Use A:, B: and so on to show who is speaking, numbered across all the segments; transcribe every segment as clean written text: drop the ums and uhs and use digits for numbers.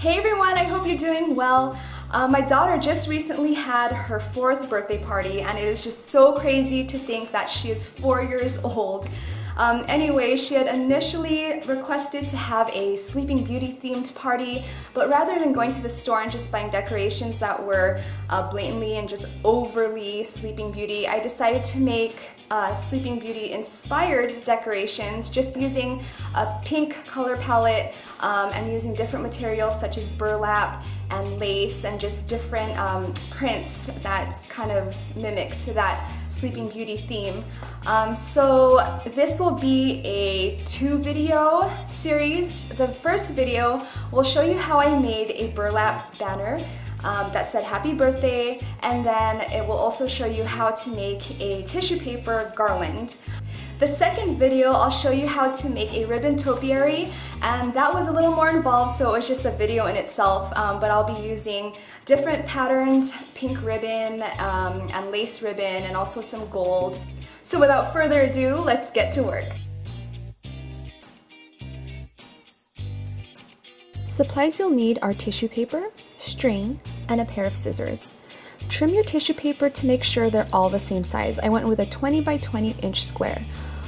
A: Hey everyone, I hope you're doing well. My daughter just recently had her 4th birthday party, and it is just so crazy to think that she is 4 years old. Anyway, she had initially requested to have a Sleeping Beauty themed party, but rather than going to the store and just buying decorations that were blatantly and just overly Sleeping Beauty, I decided to make Sleeping Beauty inspired decorations just using a pink color palette and using different materials such as burlap and lace and just different prints that kind of mimic to that Sleeping Beauty theme. So this will be a 2-video series. The first video will show you how I made a burlap banner that said happy birthday, and then it will also show you how to make a tissue paper garland. The second video, I'll show you how to make a ribbon topiary, and that was a little more involved, so it was just a video in itself, but I'll be using different patterns, pink ribbon and lace ribbon, and also some gold. So without further ado, let's get to work. Supplies you'll need are tissue paper, string, and a pair of scissors. Trim your tissue paper to make sure they're all the same size. I went with a 20 by 20 inch square.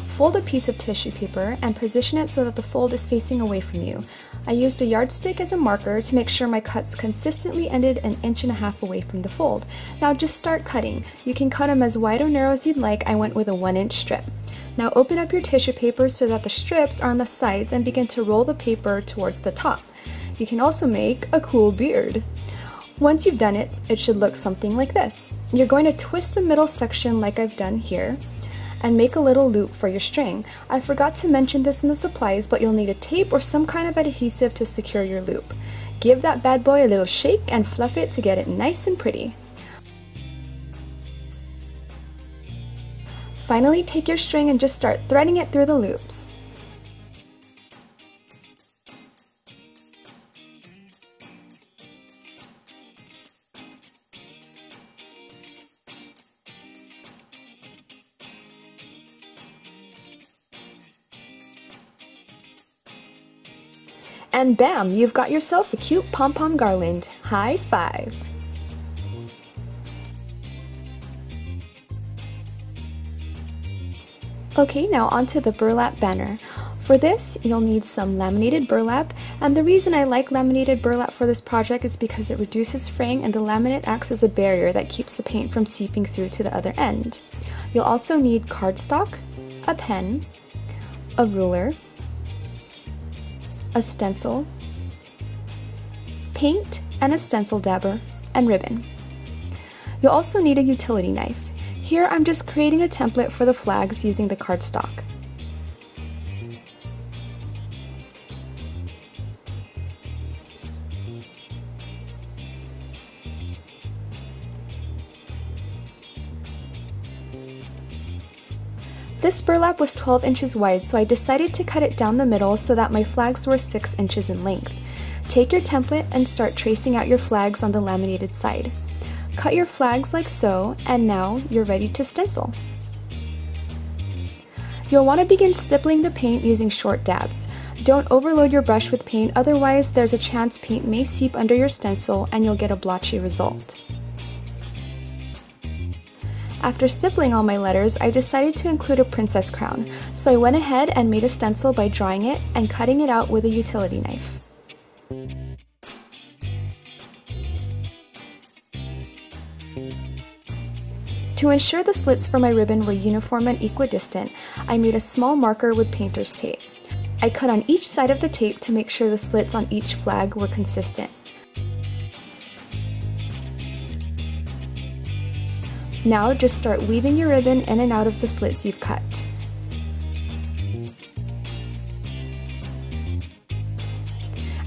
A: Fold a piece of tissue paper and position it so that the fold is facing away from you. I used a yardstick as a marker to make sure my cuts consistently ended 1.5 inches away from the fold. Now just start cutting. You can cut them as wide or narrow as you'd like. I went with a 1-inch strip. Now open up your tissue paper so that the strips are on the sides and begin to roll the paper towards the top. You can also make a cool beard. Once you've done it, it should look something like this. You're going to twist the middle section like I've done here and make a little loop for your string. I forgot to mention this in the supplies, but you'll need a tape or some kind of adhesive to secure your loop. Give that bad boy a little shake and fluff it to get it nice and pretty. Finally, take your string and just start threading it through the loops. And bam, you've got yourself a cute pom-pom garland. High five! Okay, now onto the burlap banner. For this, you'll need some laminated burlap, and the reason I like laminated burlap for this project is because it reduces fraying and the laminate acts as a barrier that keeps the paint from seeping through to the other end. You'll also need cardstock, a pen, a ruler, a stencil, paint and a stencil dabber, and ribbon. You'll also need a utility knife. Here I'm just creating a template for the flags using the cardstock. This burlap was 12 inches wide, so I decided to cut it down the middle so that my flags were 6 inches in length. Take your template and start tracing out your flags on the laminated side. Cut your flags like so, and now you're ready to stencil. You'll want to begin stippling the paint using short dabs. Don't overload your brush with paint, otherwise there's a chance paint may seep under your stencil and you'll get a blotchy result. After stippling all my letters, I decided to include a princess crown, so I went ahead and made a stencil by drawing it and cutting it out with a utility knife. To ensure the slits for my ribbon were uniform and equidistant, I made a small marker with painter's tape. I cut on each side of the tape to make sure the slits on each flag were consistent. Now just start weaving your ribbon in and out of the slits you've cut.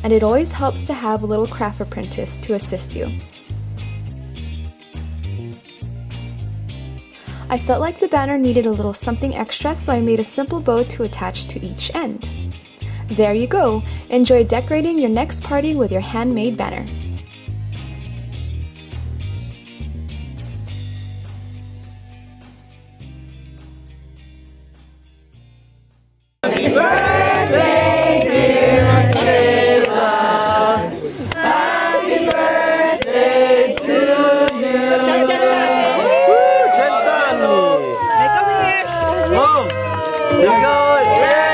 A: And it always helps to have a little craft apprentice to assist you. I felt like the banner needed a little something extra, so I made a simple bow to attach to each end. There you go! Enjoy decorating your next party with your handmade banner.
B: Happy birthday, dear Kayla. Keep going! Yay!